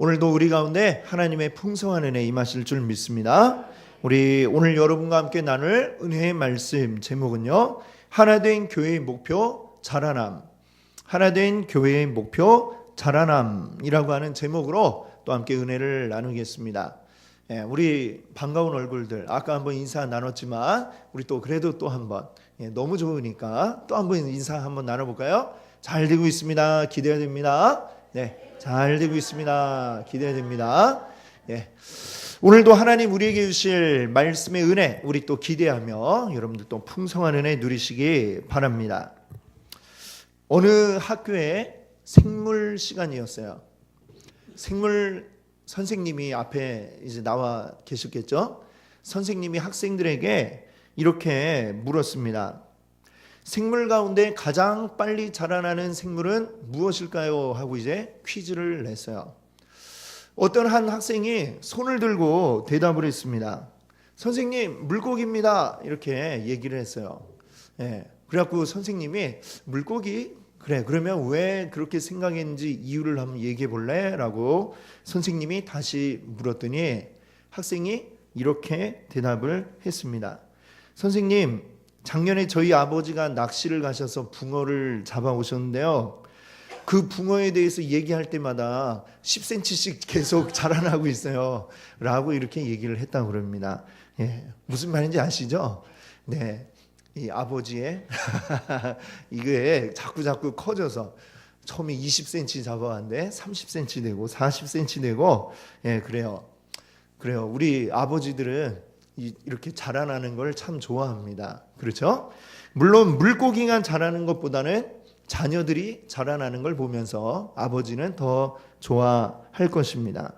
오늘도 우리 가운데 하나님의 풍성한 은혜 임하실 줄 믿습니다. 우리 오늘 여러분과 함께 나눌 은혜의 말씀 제목은요, 하나된 교회의 목표 자라남, 하나된 교회의 목표 자라남이라고 하는 제목으로 또 함께 은혜를 나누겠습니다. 우리 반가운 얼굴들 아까 한번 인사 나눴지만 우리 또 그래도 또 한번 너무 좋으니까 또 한번 인사 한번 나눠볼까요? 잘 되고 있습니다. 기대가 됩니다. 네, 잘 되고 있습니다. 기대가 됩니다. 오늘도 하나님 우리에게 주실 말씀의 은혜 우리 또 기대하며 여러분들 또 풍성한 은혜 누리시기 바랍니다. 어느 학교에 생물 시간이었어요. 생물 선생님이 앞에 이제 나와 계셨겠죠. 선생님이 학생들에게 이렇게 물었습니다. 생물 가운데 가장 빨리 자라나는 생물은 무엇일까요? 하고 이제 퀴즈를 냈어요. 어떤 한 학생이 손을 들고 대답을 했습니다. 선생님, 물고기입니다. 이렇게 얘기를 했어요. 그래갖고 선생님이 물고기? 그래, 그러면 왜 그렇게 생각했는지 이유를 한번 얘기해 볼래? 라고 선생님이 다시 물었더니 학생이 이렇게 대답을 했습니다. 선생님, 작년에 저희 아버지가 낚시를 가셔서 붕어를 잡아오셨는데요. 그 붕어에 대해서 얘기할 때마다 10cm씩 계속 자라나고 있어요. 라고 이렇게 얘기를 했다고 그럽니다. 무슨 말인지 아시죠? 네. 이 아버지의 이게 자꾸 커져서 처음에 20cm 잡아왔는데 30cm 되고 40cm 되고 그래요. 우리 아버지들은 이렇게 자라나는 걸 참 좋아합니다. 그렇죠? 물론 물고기가 자라는 것보다는 자녀들이 자라나는 걸 보면서 아버지는 더 좋아할 것입니다.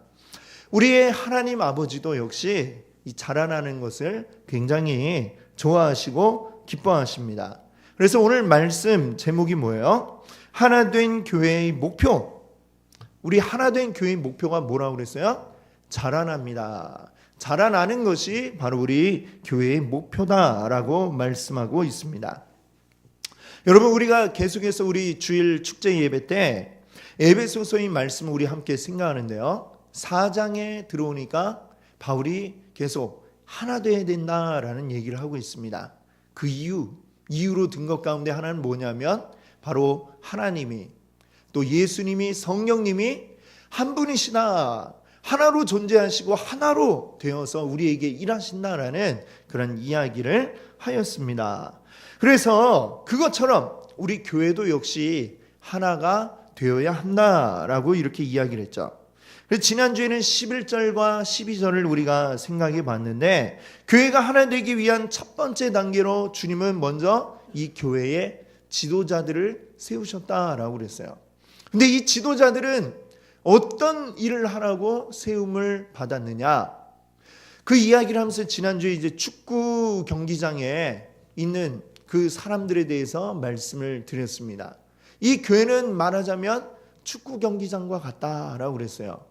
우리의 하나님 아버지도 역시 이 자라나는 것을 굉장히 좋아하시고 기뻐하십니다. 그래서 오늘 말씀 제목이 뭐예요? 하나된 교회의 목표. 우리 하나된 교회의 목표가 뭐라고 그랬어요? 자라납니다. 자라나는 것이 바로 우리 교회의 목표다라고 말씀하고 있습니다. 여러분, 우리가 계속해서 우리 주일 축제 예배 때 에베소서의 말씀을 우리 함께 생각하는데요. 4장에 들어오니까 바울이 계속 하나 되어야 된다라는 얘기를 하고 있습니다. 그 이유로 든 것 가운데 하나는 뭐냐면 바로 하나님이 또 예수님이 성령님이 한 분이시다. 하나로 존재하시고 하나로 되어서 우리에게 일하신다라는 그런 이야기를 하였습니다. 그래서 그것처럼 우리 교회도 역시 하나가 되어야 한다라고 이렇게 이야기를 했죠. 그래서 지난주에는 11절과 12절을 우리가 생각해 봤는데 교회가 하나 되기 위한 첫 번째 단계로 주님은 먼저 이 교회의 지도자들을 세우셨다라고 그랬어요. 근데 이 지도자들은 어떤 일을 하라고 세움을 받았느냐? 그 이야기를 하면서 지난주에 이제 축구 경기장에 있는 그 사람들에 대해서 말씀을 드렸습니다. 이 교회는 말하자면 축구 경기장과 같다라고 그랬어요.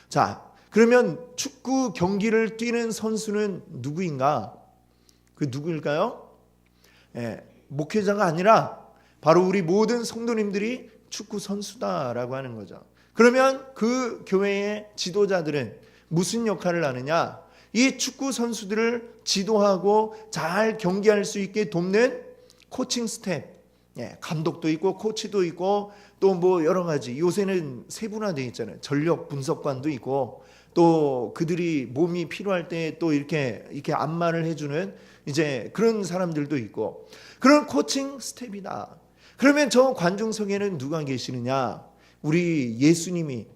자, 그러면 축구 경기를 뛰는 선수는 누구인가? 그 누구일까요? 목회자가 아니라 바로 우리 모든 성도님들이 축구 선수다라고 하는 거죠. 그러면 그 교회의 지도자들은 무슨 역할을 하느냐? 이 축구 선수들을 지도하고 잘 경기할 수 있게 돕는 코칭 스텝, 감독도 있고 코치도 있고 또 뭐 여러 가지 요새는 세분화되어 있잖아요. 전력 분석관도 있고 또 그들이 몸이 필요할 때 또 이렇게 안마를 해주는 이제 그런 사람들도 있고 그런 코칭 스텝이다. 그러면 저 관중석에는 누가 계시느냐? 우리 예수님이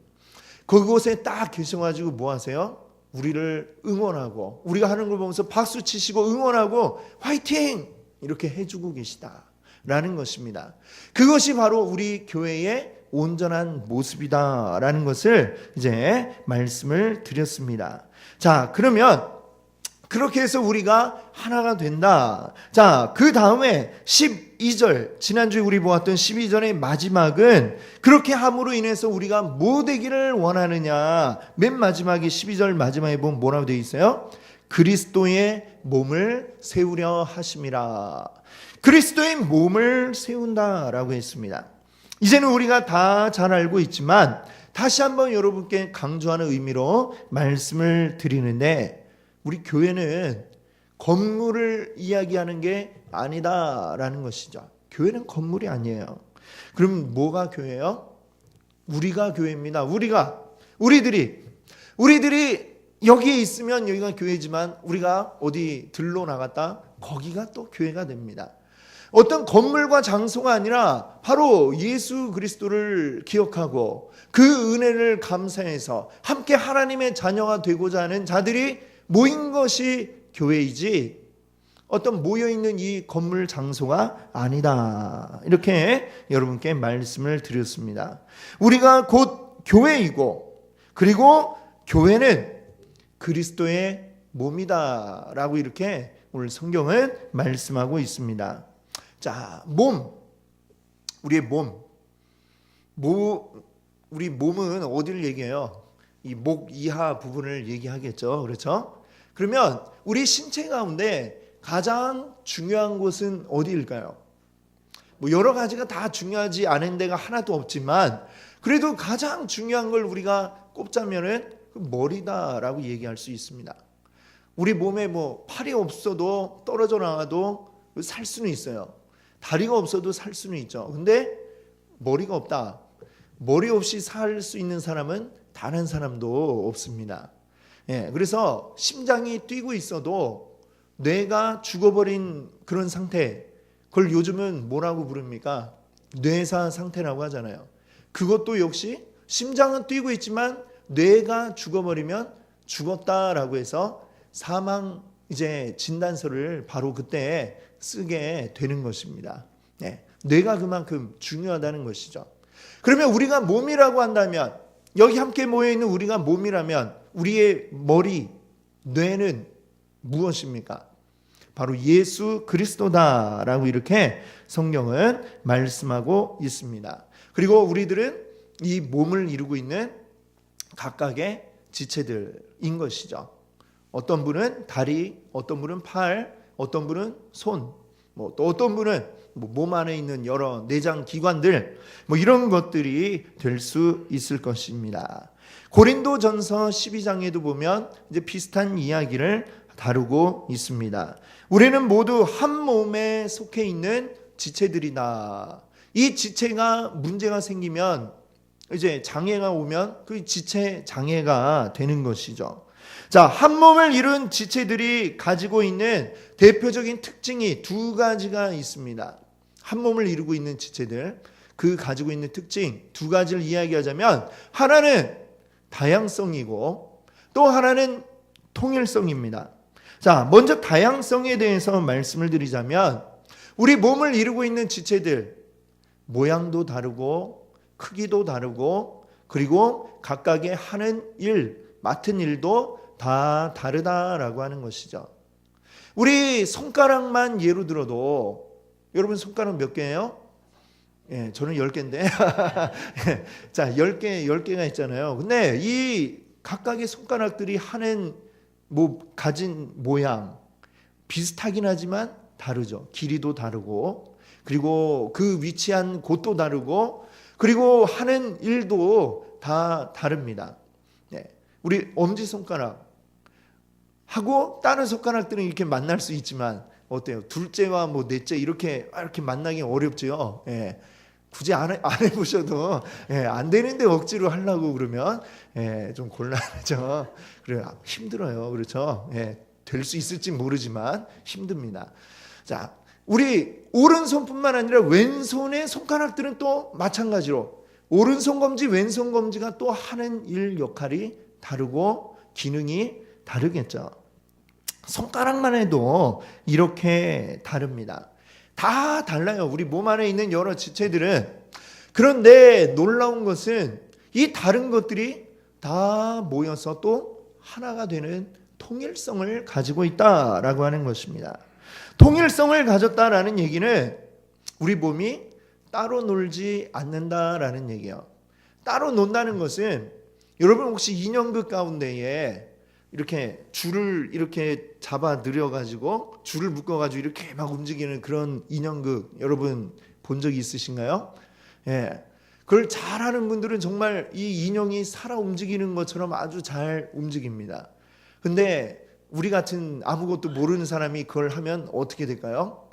그곳에 딱 계셔가지고 뭐 하세요? 우리를 응원하고 우리가 하는 걸 보면서 박수 치시고 응원하고 화이팅! 이렇게 해주고 계시다라는 것입니다. 그것이 바로 우리 교회의 온전한 모습이다라는 것을 이제 말씀을 드렸습니다. 자, 그러면 그렇게 해서 우리가 하나가 된다. 자, 그 다음에 12절, 지난주에 우리 보았던 12절의 마지막은 그렇게 함으로 인해서 우리가 뭐 되기를 원하느냐. 맨 마지막에 12절 마지막에 보면 뭐라고 되어 있어요? 그리스도의 몸을 세우려 하심이라. 그리스도의 몸을 세운다라고 했습니다. 이제는 우리가 다 잘 알고 있지만 다시 한번 여러분께 강조하는 의미로 말씀을 드리는데, 우리 교회는 건물을 이야기하는 게 아니다라는 것이죠. 교회는 건물이 아니에요. 그럼 뭐가 교회예요? 우리가 교회입니다. 우리들이 여기에 있으면 여기가 교회지만 우리가 어디 들러 나갔다 거기가 또 교회가 됩니다. 어떤 건물과 장소가 아니라 바로 예수 그리스도를 기억하고 그 은혜를 감사해서 함께 하나님의 자녀가 되고자 하는 자들이 모인 것이 교회이지, 어떤 모여있는 이 건물 장소가 아니다. 이렇게 여러분께 말씀을 드렸습니다. 우리가 곧 교회이고, 그리고 교회는 그리스도의 몸이다 라고 이렇게 오늘 성경은 말씀하고 있습니다. 자, 우리의 우리 몸은 어디를 얘기해요? 이 목 이하 부분을 얘기하겠죠. 그렇죠? 그러면 우리 신체 가운데 가장 중요한 곳은 어디일까요? 여러 가지가 다 중요하지 않은 데가 하나도 없지만 그래도 가장 중요한 걸 우리가 꼽자면은 머리다라고 얘기할 수 있습니다. 우리 몸에 팔이 없어도 떨어져 나와도 살 수는 있어요. 다리가 없어도 살 수는 있죠. 근데 머리가 없다. 머리 없이 살 수 있는 사람은 단 한 사람도 없습니다. 그래서 심장이 뛰고 있어도 뇌가 죽어버린 그런 상태, 그걸 요즘은 뭐라고 부릅니까? 뇌사 상태라고 하잖아요. 그것도 역시 심장은 뛰고 있지만 뇌가 죽어버리면 죽었다라고 해서 사망 진단서를 바로 그때 쓰게 되는 것입니다. 뇌가 그만큼 중요하다는 것이죠. 그러면 우리가 몸이라고 한다면, 여기 함께 모여있는 우리가 몸이라면 우리의 머리, 뇌는 무엇입니까? 바로 예수 그리스도다라고 이렇게 성경은 말씀하고 있습니다. 그리고 우리들은 이 몸을 이루고 있는 각각의 지체들인 것이죠. 어떤 분은 다리, 어떤 분은 팔, 어떤 분은 손, 또 어떤 분은 몸 안에 있는 여러 내장 기관들, 이런 것들이 될 수 있을 것입니다. 고린도전서 12장에도 보면 이제 비슷한 이야기를 다루고 있습니다. 우리는 모두 한 몸에 속해 있는 지체들이다. 이 지체가 문제가 생기면, 이제 장애가 오면 그 지체 장애가 되는 것이죠. 자, 한 몸을 이룬 지체들이 가지고 있는 대표적인 특징이 두 가지가 있습니다. 한 몸을 이루고 있는 지체들, 그 가지고 있는 특징 두 가지를 이야기하자면, 하나는 다양성이고 또 하나는 통일성입니다. 자, 먼저 다양성에 대해서 말씀을 드리자면, 우리 몸을 이루고 있는 지체들 모양도 다르고 크기도 다르고, 그리고 각각의 하는 일, 맡은 일도 다 다르다라고 하는 것이죠. 우리 손가락만 예로 들어도, 여러분 손가락 몇 개예요? 저는 10개인데 자, 10개가 있잖아요. 근데 이 각각의 손가락들이 하는 가진 모양 비슷하긴 하지만 다르죠. 길이도 다르고, 그리고 그 위치한 곳도 다르고, 그리고 하는 일도 다 다릅니다. 우리 엄지손가락 하고 다른 손가락들은 이렇게 만날 수 있지만 어때요? 둘째와 넷째 이렇게 만나기 어렵죠. 굳이 안 해보셔도 안 되는데 억지로 하려고 그러면 좀 곤란하죠. 그래, 힘들어요. 그렇죠? 될 수 있을지 모르지만 힘듭니다. 자, 우리 오른손뿐만 아니라 왼손의 손가락들은 또 마찬가지로 오른손 검지, 왼손 검지가 또 하는 일 역할이 다르고 기능이 다르겠죠. 손가락만 해도 이렇게 다릅니다. 다 달라요. 우리 몸 안에 있는 여러 지체들은. 그런데 놀라운 것은 이 다른 것들이 다 모여서 또 하나가 되는 통일성을 가지고 있다라고 하는 것입니다. 통일성을 가졌다라는 얘기는 우리 몸이 따로 놀지 않는다라는 얘기예요. 따로 논다는 것은, 여러분 혹시 인형극 가운데에 이렇게 줄을 이렇게 잡아 늘여가지고 줄을 묶어가지고 이렇게 막 움직이는 그런 인형극 여러분 본 적이 있으신가요? 예. 그걸 잘하는 분들은 정말 이 인형이 살아 움직이는 것처럼 아주 잘 움직입니다. 근데 우리 같은 아무것도 모르는 사람이 그걸 하면 어떻게 될까요?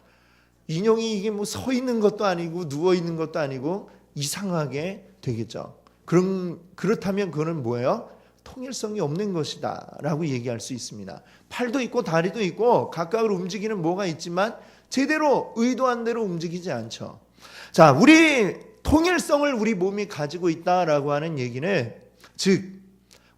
인형이 이게 뭐 서 있는 것도 아니고 누워 있는 것도 아니고 이상하게 되겠죠. 그렇다면 그거는 뭐예요? 통일성이 없는 것이다 라고 얘기할 수 있습니다. 팔도 있고 다리도 있고 각각으로 움직이는 뭐가 있지만 제대로 의도한 대로 움직이지 않죠. 자, 우리 통일성을 우리 몸이 가지고 있다라고 하는 얘기는, 즉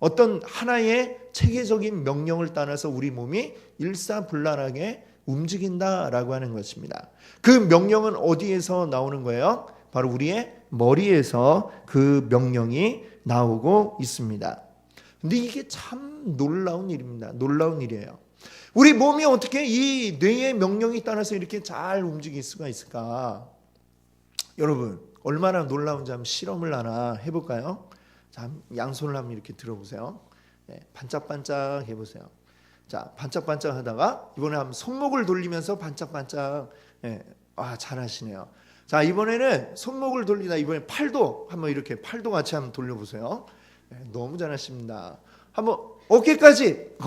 어떤 하나의 체계적인 명령을 따라서 우리 몸이 일사불란하게 움직인다라고 하는 것입니다. 그 명령은 어디에서 나오는 거예요? 바로 우리의 머리에서 그 명령이 나오고 있습니다. 근데 이게 참 놀라운 일입니다. 놀라운 일이에요. 우리 몸이 어떻게 이 뇌의 명령에 따라서 이렇게 잘 움직일 수가 있을까? 여러분, 얼마나 놀라운지 한번 실험을 하나 해볼까요? 자, 양손을 한번 이렇게 들어보세요. 네, 반짝반짝 해보세요. 자, 반짝반짝 하다가 이번에 한번 손목을 돌리면서 반짝반짝. 네, 잘하시네요. 자, 이번에는 손목을 돌리다 이번에 팔도 한번 이렇게 팔도 같이 한번 돌려보세요. 네, 너무 잘하십니다. 한번 어깨까지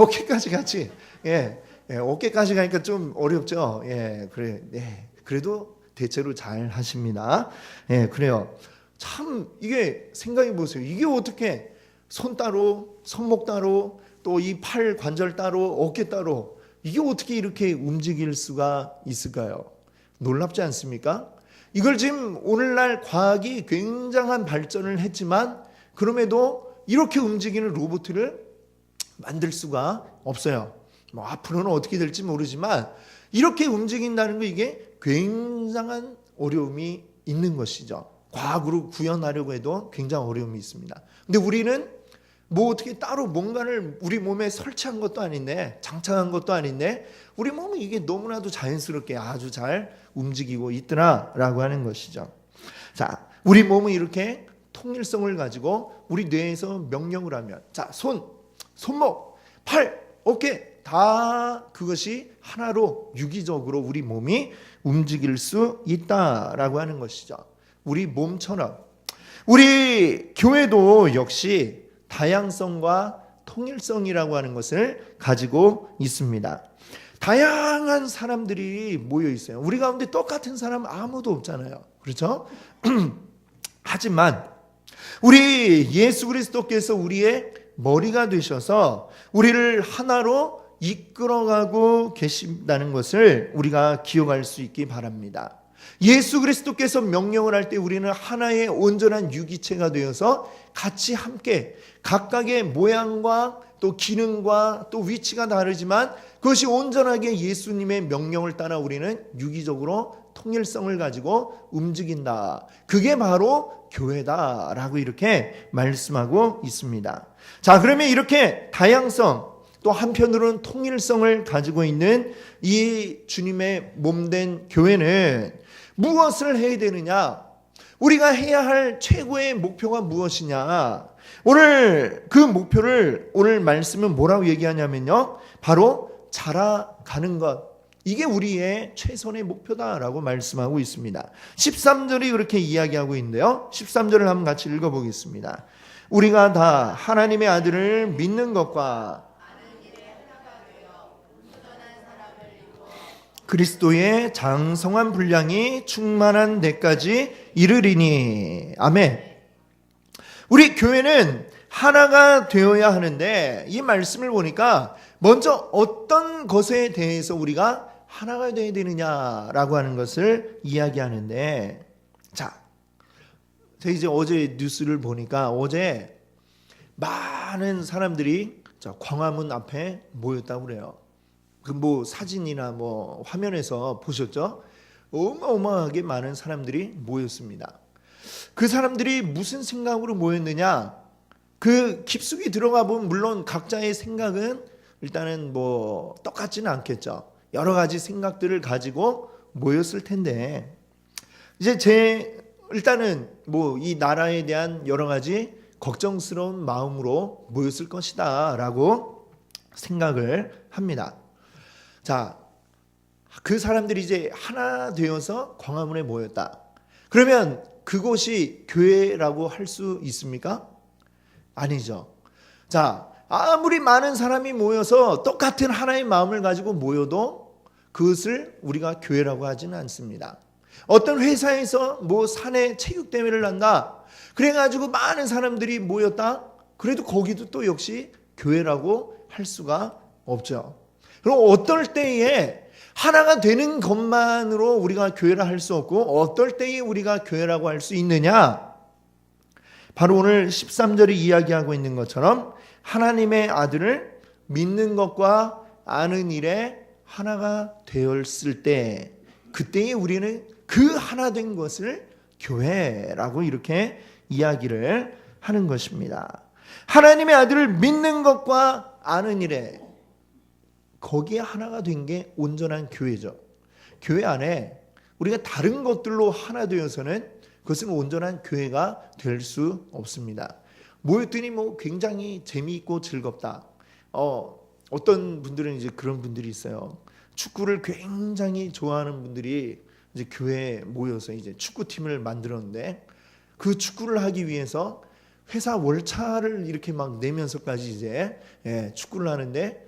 같이. 예, 어깨까지 가니까 좀 어렵죠. 예, 그래. 네, 그래도 대체로 잘 하십니다. 예, 그래요. 참 이게 생각해 보세요. 이게 어떻게 손 따로, 손목 따로, 또 이 팔 관절 따로, 어깨 따로, 이게 어떻게 이렇게 움직일 수가 있을까요? 놀랍지 않습니까? 이걸 지금 오늘날 과학이 굉장한 발전을 했지만 그럼에도 이렇게 움직이는 로봇을 만들 수가 없어요. 뭐 앞으로는 어떻게 될지 모르지만 이렇게 움직인다는 거, 이게 굉장한 어려움이 있는 것이죠. 과학으로 구현하려고 해도 굉장히 어려움이 있습니다. 근데 우리는 뭐 어떻게 따로 뭔가를 우리 몸에 설치한 것도 아닌데, 장착한 것도 아닌데 우리 몸은 이게 너무나도 자연스럽게 아주 잘 움직이고 있더라라고 하는 것이죠. 자, 우리 몸은 이렇게 통일성을 가지고 우리 뇌에서 명령을 하면, 자, 손목, 팔, 어깨 다 그것이 하나로 유기적으로 우리 몸이 움직일 수 있다라고 하는 것이죠. 우리 몸처럼 우리 교회도 역시 다양성과 통일성이라고 하는 것을 가지고 있습니다. 다양한 사람들이 모여 있어요. 우리 가운데 똑같은 사람 아무도 없잖아요. 그렇죠? 하지만 우리 예수 그리스도께서 우리의 머리가 되셔서 우리를 하나로 이끌어가고 계신다는 것을 우리가 기억할 수 있기 바랍니다. 예수 그리스도께서 명령을 할 때 우리는 하나의 온전한 유기체가 되어서 같이 함께 각각의 모양과 또 기능과 또 위치가 다르지만 그것이 온전하게 예수님의 명령을 따라 우리는 유기적으로 통일성을 가지고 움직인다. 그게 바로 교회다라고 이렇게 말씀하고 있습니다. 자, 그러면 이렇게 다양성, 또 한편으로는 통일성을 가지고 있는 이 주님의 몸된 교회는 무엇을 해야 되느냐? 우리가 해야 할 최고의 목표가 무엇이냐? 오늘 그 목표를, 오늘 말씀은 뭐라고 얘기하냐면요, 바로 자라가는 것, 이게 우리의 최선의 목표다라고 말씀하고 있습니다. 13절이 그렇게 이야기하고 있는데요, 13절을 한번 같이 읽어보겠습니다. 우리가 다 하나님의 아들을 믿는 것과 그리스도의 장성한 분량이 충만한 데까지 이르리니. 아멘. 우리 교회는 하나가 되어야 하는데, 이 말씀을 보니까 먼저 어떤 것에 대해서 우리가 하나가 되어야 되느냐라고 하는 것을 이야기하는데, 자, 제가 이제 어제 뉴스를 보니까 어제 많은 사람들이 광화문 앞에 모였다고 그래요. 그 뭐 사진이나 뭐 화면에서 보셨죠? 어마어마하게 많은 사람들이 모였습니다. 그 사람들이 무슨 생각으로 모였느냐? 그 깊숙이 들어가 보면 물론 각자의 생각은 일단은 뭐 똑같지는 않겠죠. 여러 가지 생각들을 가지고 모였을 텐데, 이제 일단은 뭐 이 나라에 대한 여러 가지 걱정스러운 마음으로 모였을 것이다라고 생각을 합니다. 자, 그 사람들이 이제 하나 되어서 광화문에 모였다. 그러면 그곳이 교회라고 할 수 있습니까? 아니죠. 자, 아무리 많은 사람이 모여서 똑같은 하나의 마음을 가지고 모여도 그것을 우리가 교회라고 하지는 않습니다. 어떤 회사에서 뭐 사내 체육대회를 한다, 그래가지고 많은 사람들이 모였다, 그래도 거기도 또 역시 교회라고 할 수가 없죠. 그럼 어떨 때에 하나가 되는 것만으로 우리가 교회라 할 수 없고 어떨 때에 우리가 교회라고 할 수 있느냐? 바로 오늘 13절이 이야기하고 있는 것처럼 하나님의 아들을 믿는 것과 아는 일에 하나가 되었을 때, 그때에 우리는 그 하나 된 것을 교회라고 이렇게 이야기를 하는 것입니다. 하나님의 아들을 믿는 것과 아는 일에, 거기에 하나가 된 게 온전한 교회죠. 교회 안에 우리가 다른 것들로 하나 되어서는 그것은 온전한 교회가 될 수 없습니다. 모였더니 뭐 굉장히 재미있고 즐겁다. 어떤 분들은 이제 그런 분들이 있어요. 축구를 굉장히 좋아하는 분들이 이제 교회에 모여서 이제 축구팀을 만들었는데, 그 축구를 하기 위해서 회사 월차를 이렇게 막 내면서까지 이제 축구를 하는데,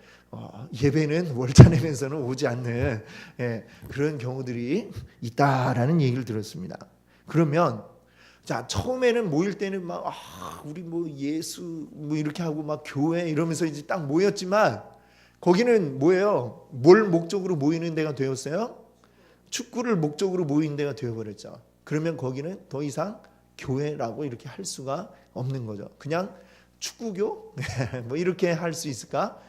예배는 월차 내면서는 오지 않는 그런 경우들이 있다라는 얘기를 들었습니다. 그러면 자, 처음에는 모일 때는 막 우리 뭐 예수 뭐 이렇게 하고 막 교회 이러면서 이제 딱 모였지만, 거기는 뭐예요? 뭘 목적으로 모이는 데가 되었어요? 축구를 목적으로 모이는 데가 되어버렸죠. 그러면 거기는 더 이상 교회라고 이렇게 할 수가 없는 거죠. 그냥 축구교 뭐 이렇게 할 수 있을까?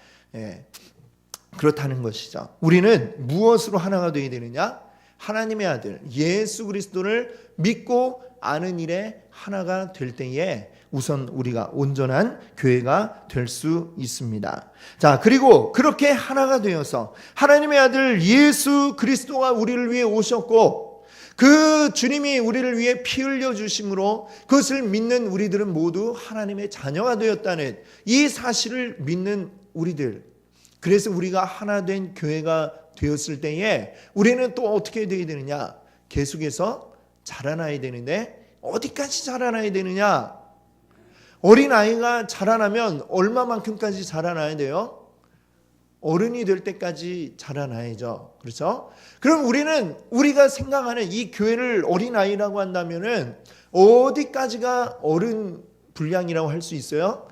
그렇다는 것이죠. 우리는 무엇으로 하나가 되어야 되느냐? 하나님의 아들 예수 그리스도를 믿고 아는 일에 하나가 될 때에 우선 우리가 온전한 교회가 될 수 있습니다. 자, 그리고 그렇게 하나가 되어서 하나님의 아들 예수 그리스도가 우리를 위해 오셨고, 그 주님이 우리를 위해 피 흘려 주심으로 그것을 믿는 우리들은 모두 하나님의 자녀가 되었다는 이 사실을 믿는 우리들, 그래서 우리가 하나 된 교회가 되었을 때에 우리는 또 어떻게 되어야 되느냐? 계속해서 자라나야 되는데, 어디까지 자라나야 되느냐? 어린아이가 자라나면 얼마만큼까지 자라나야 돼요? 어른이 될 때까지 자라나야죠. 그렇죠? 그럼 우리는 우리가 생각하는 이 교회를 어린아이라고 한다면은 어디까지가 어른 분량이라고 할 수 있어요?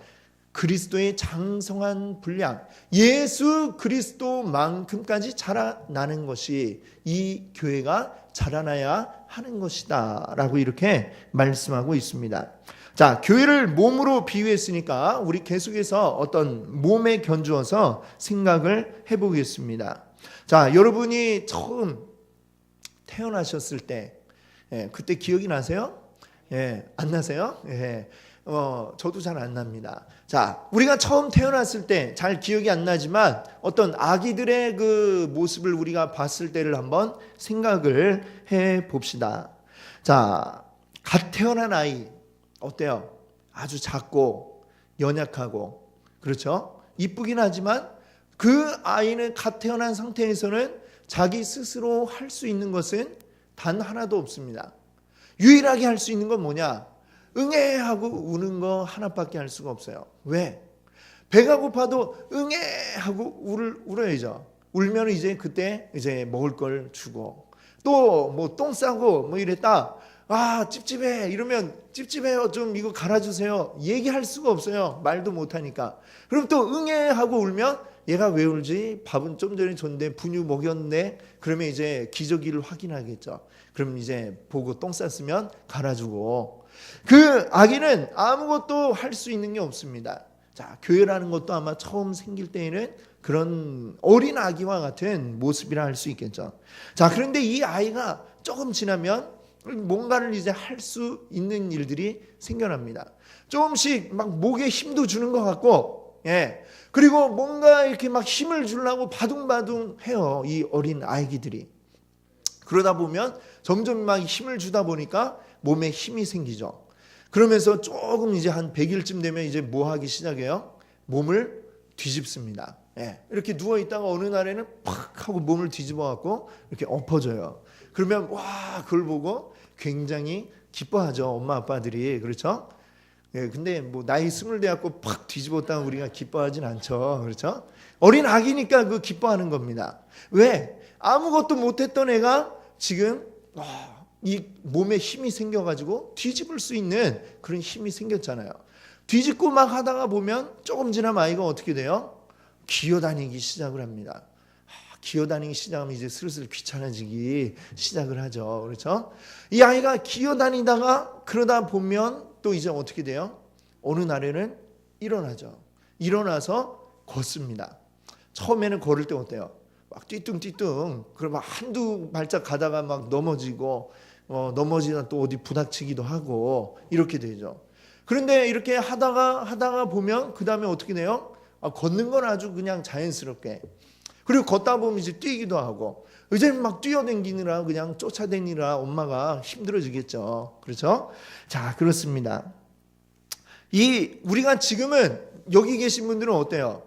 그리스도의 장성한 분량, 예수 그리스도만큼까지 자라나는 것이 이 교회가 자라나야 하는 것이다 라고 이렇게 말씀하고 있습니다. 자, 교회를 몸으로 비유했으니까 우리 계속해서 어떤 몸에 견주어서 생각을 해보겠습니다. 자, 여러분이 처음 태어나셨을 때 그때 기억이 나세요? 안 나세요? 저도 잘 안 납니다. 자, 우리가 처음 태어났을 때 잘 기억이 안 나지만 어떤 아기들의 그 모습을 우리가 봤을 때를 한번 생각을 해 봅시다. 자, 갓 태어난 아이 어때요? 아주 작고 연약하고, 그렇죠? 이쁘긴 하지만 그 아이는 갓 태어난 상태에서는 자기 스스로 할 수 있는 것은 단 하나도 없습니다. 유일하게 할 수 있는 건 뭐냐? 응애 하고 우는 거 하나밖에 할 수가 없어요. 왜? 배가 고파도 응애 하고 울어야죠. 울면 이제 그때 이제 먹을 걸 주고, 또 뭐 똥 싸고 뭐 이랬다, 찝찝해 이러면 찝찝해요 좀 이거 갈아주세요, 얘기할 수가 없어요. 말도 못하니까. 그럼 또 응애 하고 울면 얘가 왜 울지? 밥은 좀 전에 줬는데 분유 먹였는데, 그러면 이제 기저귀를 확인하겠죠. 그럼 이제 보고 똥 쌌으면 갈아주고. 그 아기는 아무것도 할 수 있는 게 없습니다. 자, 교회라는 것도 아마 처음 생길 때에는 그런 어린 아기와 같은 모습이라 할 수 있겠죠. 자, 그런데 이 아이가 조금 지나면 뭔가를 이제 할 수 있는 일들이 생겨납니다. 조금씩 막 목에 힘도 주는 것 같고, 그리고 뭔가 이렇게 막 힘을 주려고 바둥바둥 해요, 이 어린 아이들이. 그러다 보면 점점 막 힘을 주다 보니까 몸에 힘이 생기죠. 그러면서 조금 이제 한 100일쯤 되면 이제 뭐 하기 시작해요? 몸을 뒤집습니다. 이렇게 누워 있다가 어느 날에는 팍 하고 몸을 뒤집어 갖고 이렇게 엎어져요. 그러면 그걸 보고 굉장히 기뻐하죠. 엄마 아빠들이. 그렇죠? 예, 근데 뭐 나이 20 돼갖고 팍 뒤집었다고 우리가 기뻐하진 않죠. 그렇죠? 어린 아기니까 그 기뻐하는 겁니다. 왜? 아무것도 못했던 애가 지금 이 몸에 힘이 생겨가지고 뒤집을 수 있는 그런 힘이 생겼잖아요. 뒤집고 막 하다가 보면 조금 지나면 아이가 어떻게 돼요? 기어다니기 시작을 합니다. 기어다니기 시작하면 이제 슬슬 귀찮아지기 시작을 하죠. 그렇죠? 이 아이가 기어다니다가 그러다 보면 또 이제 어떻게 돼요? 어느 날에는 일어나죠. 일어나서 걷습니다. 처음에는 걸을 때 어때요? 막 띠뚱띠뚱 그러면 한두 발짝 가다가 막 넘어지고 넘어지다 또 어디 부닥치기도 하고 이렇게 되죠. 그런데 이렇게 하다가 보면 그 다음에 어떻게 돼요? 걷는 건 아주 그냥 자연스럽게. 그리고 걷다 보면 이제 뛰기도 하고 이제는 막 뛰어다니느라 그냥 쫓아다니느라 엄마가 힘들어지겠죠. 그렇죠? 자, 그렇습니다. 우리가 지금은 여기 계신 분들은 어때요?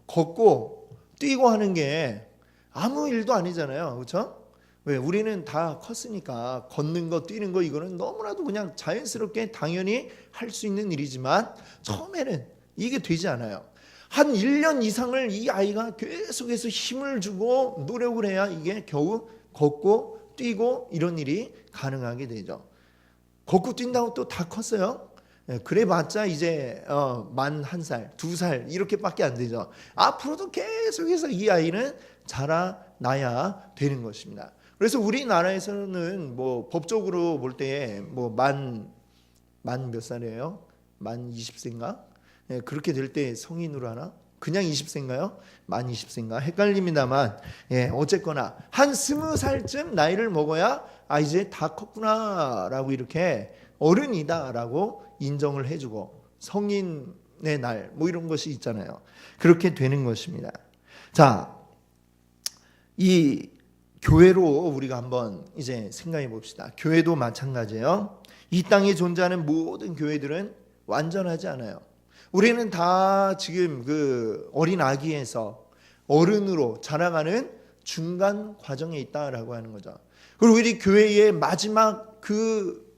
걷고 뛰고 하는 게 아무 일도 아니잖아요. 그렇죠? 왜? 우리는 다 컸으니까 걷는 거 뛰는 거 이거는 너무나도 그냥 자연스럽게 당연히 할 수 있는 일이지만 처음에는 이게 되지 않아요. 한 1년 이상을 이 아이가 계속해서 힘을 주고 노력을 해야 이게 겨우 걷고 뛰고 이런 일이 가능하게 되죠. 걷고 뛴다고 또 다 컸어요? 그래봤자 이제 만 1살, 2살 이렇게밖에 안 되죠. 앞으로도 계속해서 이 아이는 자라나야 되는 것입니다. 그래서 우리나라에서는 뭐 법적으로 볼 때 뭐 만 몇 살이에요? 만 20세인가? 그렇게 될 때 성인으로 하나? 그냥 20세인가요? 만 20세인가? 헷갈립니다만 어쨌거나 한 20살쯤 나이를 먹어야 이제 다 컸구나 라고 이렇게 어른이다 라고 인정을 해주고 성인의 날 뭐 이런 것이 있잖아요. 그렇게 되는 것입니다. 자, 이 교회로 우리가 한번 이제 생각해 봅시다. 교회도 마찬가지예요. 이 땅에 존재하는 모든 교회들은 완전하지 않아요. 우리는 다 지금 그 어린 아기에서 어른으로 자라가는 중간 과정에 있다라고 하는 거죠. 그리고 우리 교회의 마지막 그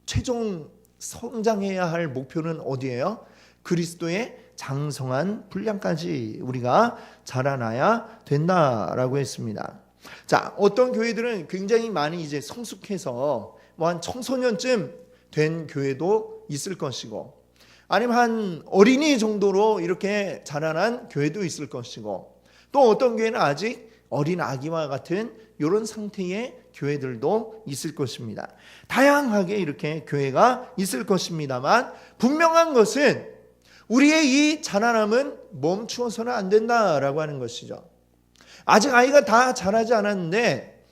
최종 성장해야 할 목표는 어디예요? 그리스도의 장성한 분량까지 우리가 자라나야 된다라고 했습니다. 자, 어떤 교회들은 굉장히 많이 이제 성숙해서 뭐 한 청소년쯤 된 교회도 있을 것이고, 아니면 한 어린이 정도로 이렇게 자라난 교회도 있을 것이고, 또 어떤 교회는 아직 어린 아기와 같은 이런 상태의 교회들도 있을 것입니다. 다양하게 이렇게 교회가 있을 것입니다만 분명한 것은 우리의 이 자라남은 멈추어서는 안 된다라고 하는 것이죠. 아직 아이가 다 자라지 않았는데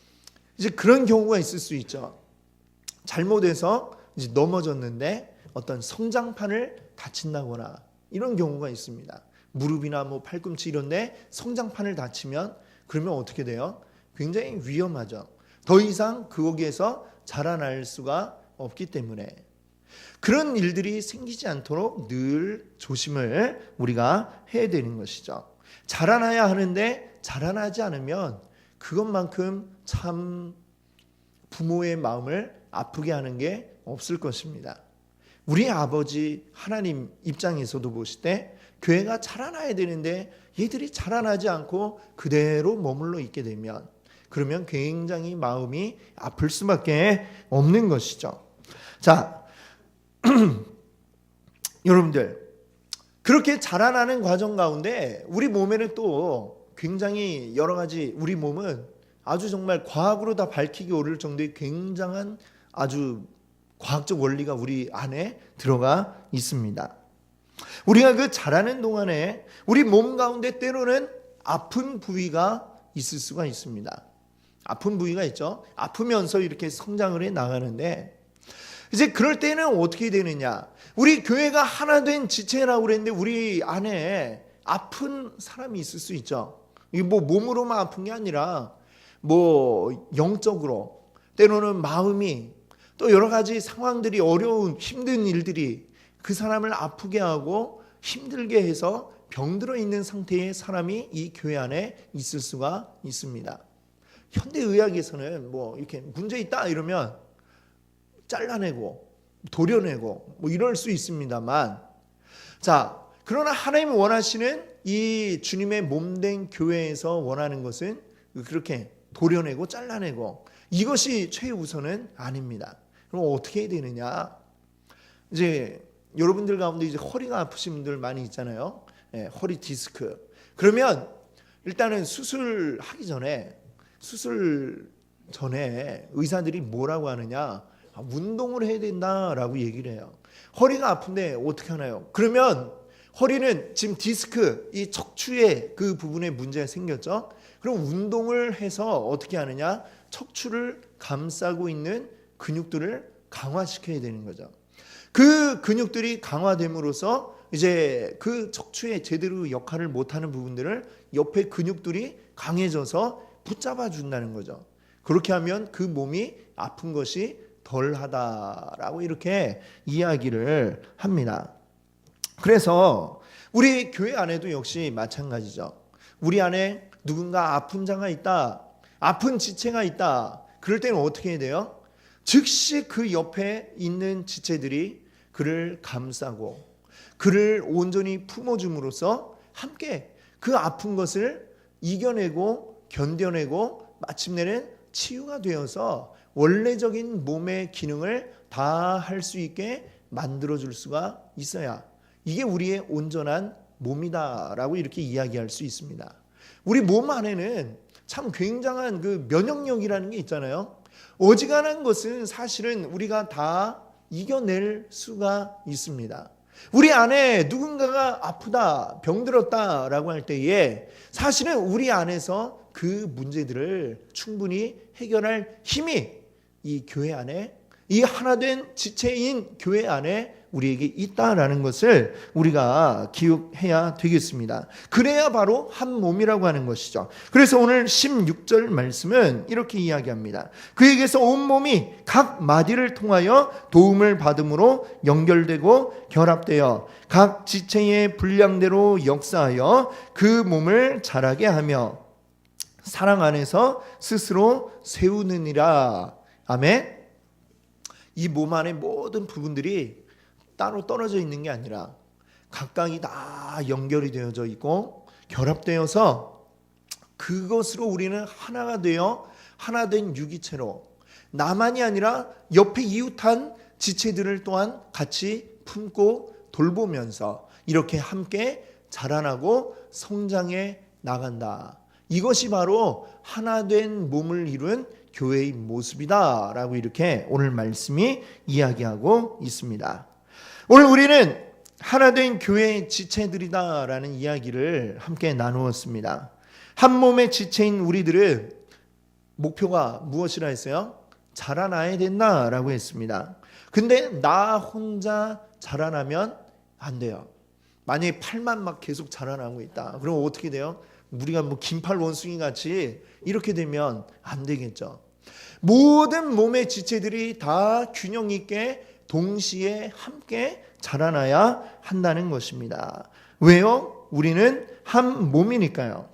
이제 그런 경우가 있을 수 있죠. 잘못해서 이제 넘어졌는데 어떤 성장판을 다친다거나 이런 경우가 있습니다. 무릎이나 뭐 팔꿈치 이런데 성장판을 다치면 그러면 어떻게 돼요? 굉장히 위험하죠. 더 이상 거기에서 자라날 수가 없기 때문에 그런 일들이 생기지 않도록 늘 조심을 우리가 해야 되는 것이죠. 자라나야 하는데 자라나지 않으면 그것만큼 참 부모의 마음을 아프게 하는 게 없을 것입니다. 우리 아버지 하나님 입장에서도 보실 때 교회가 자라나야 되는데 얘들이 자라나지 않고 그대로 머물러 있게 되면 그러면 굉장히 마음이 아플 수밖에 없는 것이죠. 자, 여러분들 그렇게 자라나는 과정 가운데 우리 몸에는 또 굉장히 여러 가지 우리 몸은 아주 정말 과학으로 다 밝히기 어려울 정도의 굉장한 아주 과학적 원리가 우리 안에 들어가 있습니다. 우리가 그 자라는 동안에 우리 몸 가운데 때로는 아픈 부위가 있을 수가 있습니다. 아픈 부위가 있죠. 아프면서 이렇게 성장을 해 나가는데 이제 그럴 때는 어떻게 되느냐? 우리 교회가 하나 된 지체라고 그랬는데 우리 안에 아픈 사람이 있을 수 있죠. 이게 뭐 몸으로만 아픈 게 아니라 뭐 영적으로 때로는 마음이 또 여러 가지 상황들이 어려운 힘든 일들이 그 사람을 아프게 하고 힘들게 해서 병들어 있는 상태의 사람이 이 교회 안에 있을 수가 있습니다. 현대의학에서는 뭐 이렇게 문제 있다 이러면 잘라내고 도려내고 뭐 이럴 수 있습니다만, 자, 그러나 하나님이 원하시는 이 주님의 몸된 교회에서 원하는 것은 그렇게 도려내고 잘라내고 이것이 최우선은 아닙니다. 그럼 어떻게 해야 되느냐? 이제 여러분들 가운데 이제 허리가 아프신 분들 많이 있잖아요. 허리 디스크. 그러면 일단은 수술하기 전에, 수술 전에 의사들이 뭐라고 하느냐? 운동을 해야 된다라고 얘기를 해요. 허리가 아픈데 어떻게 하나요? 그러면 허리는 지금 디스크, 이 척추의 그 부분에 문제가 생겼죠. 그럼 운동을 해서 어떻게 하느냐? 척추를 감싸고 있는 근육들을 강화시켜야 되는 거죠. 그 근육들이 강화됨으로써 이제 그 척추에 제대로 역할을 못하는 부분들을 옆에 근육들이 강해져서 붙잡아 준다는 거죠. 그렇게 하면 그 몸이 아픈 것이 덜하다라고 이렇게 이야기를 합니다. 그래서 우리 교회 안에도 역시 마찬가지죠. 우리 안에 누군가 아픈 자가 있다, 아픈 지체가 있다. 그럴 때는 어떻게 해야 돼요? 즉시 그 옆에 있는 지체들이 그를 감싸고 그를 온전히 품어줌으로써 함께 그 아픈 것을 이겨내고 견뎌내고 마침내는 치유가 되어서 원래적인 몸의 기능을 다 할 수 있게 만들어줄 수가 있어야 이게 우리의 온전한 몸이다라고 이렇게 이야기할 수 있습니다. 우리 몸 안에는 참 굉장한 그 면역력이라는 게 있잖아요. 어지간한 것은 사실은 우리가 다 이겨낼 수가 있습니다. 우리 안에 누군가가 아프다, 병들었다라고 할 때에 사실은 우리 안에서 그 문제들을 충분히 해결할 힘이 이 교회 안에, 이 하나된 지체인 교회 안에 우리에게 있다라는 것을 우리가 기억해야 되겠습니다. 그래야 바로 한 몸이라고 하는 것이죠. 그래서 오늘 16절 말씀은 이렇게 이야기합니다. 그에게서 온 몸이 각 마디를 통하여 도움을 받음으로 연결되고 결합되어 각 지체의 분량대로 역사하여 그 몸을 자라게 하며 사랑 안에서 스스로 세우느니라. 아멘. 이 몸 안의 모든 부분들이 따로 떨어져 있는 게 아니라 각각이 다 연결이 되어져 있고 결합되어서 그것으로 우리는 하나가 되어 하나된 유기체로 나만이 아니라 옆에 이웃한 지체들을 또한 같이 품고 돌보면서 이렇게 함께 자라나고 성장해 나간다. 이것이 바로 하나된 몸을 이룬 교회의 모습이다라고 이렇게 오늘 말씀이 이야기하고 있습니다. 오늘 우리는 하나된 교회의 지체들이다라는 이야기를 함께 나누었습니다. 한 몸의 지체인 우리들은 목표가 무엇이라 했어요? 자라나야 된다라고 했습니다. 근데 나 혼자 자라나면 안 돼요. 만약에 팔만 막 계속 자라나고 있다. 그럼 어떻게 돼요? 우리가 뭐 긴팔 원숭이 같이 이렇게 되면 안 되겠죠. 모든 몸의 지체들이 다 균형 있게 동시에 함께 자라나야 한다는 것입니다. 왜요? 우리는 한 몸이니까요.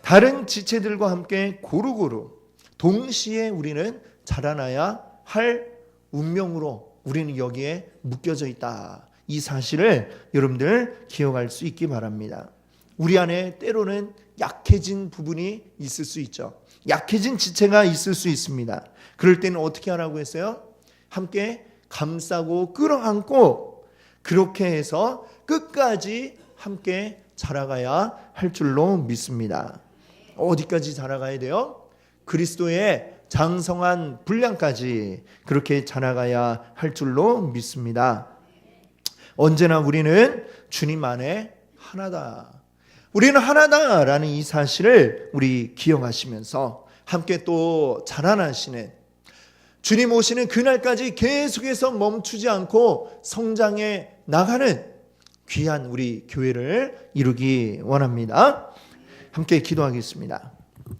다른 지체들과 함께 고루고루 동시에 우리는 자라나야 할 운명으로 우리는 여기에 묶여져 있다. 이 사실을 여러분들 기억할 수 있기 바랍니다. 우리 안에 때로는 약해진 부분이 있을 수 있죠. 약해진 지체가 있을 수 있습니다. 그럴 때는 어떻게 하라고 했어요? 함께 감싸고 끌어안고 그렇게 해서 끝까지 함께 자라가야 할 줄로 믿습니다. 어디까지 자라가야 돼요? 그리스도의 장성한 분량까지 그렇게 자라가야 할 줄로 믿습니다. 언제나 우리는 주님 안에 하나다. 우리는 하나다라는 이 사실을 우리 기억하시면서 함께 또 자라나시는 주님 오시는 그날까지 계속해서 멈추지 않고 성장해 나가는 귀한 우리 교회를 이루기 원합니다. 함께 기도하겠습니다.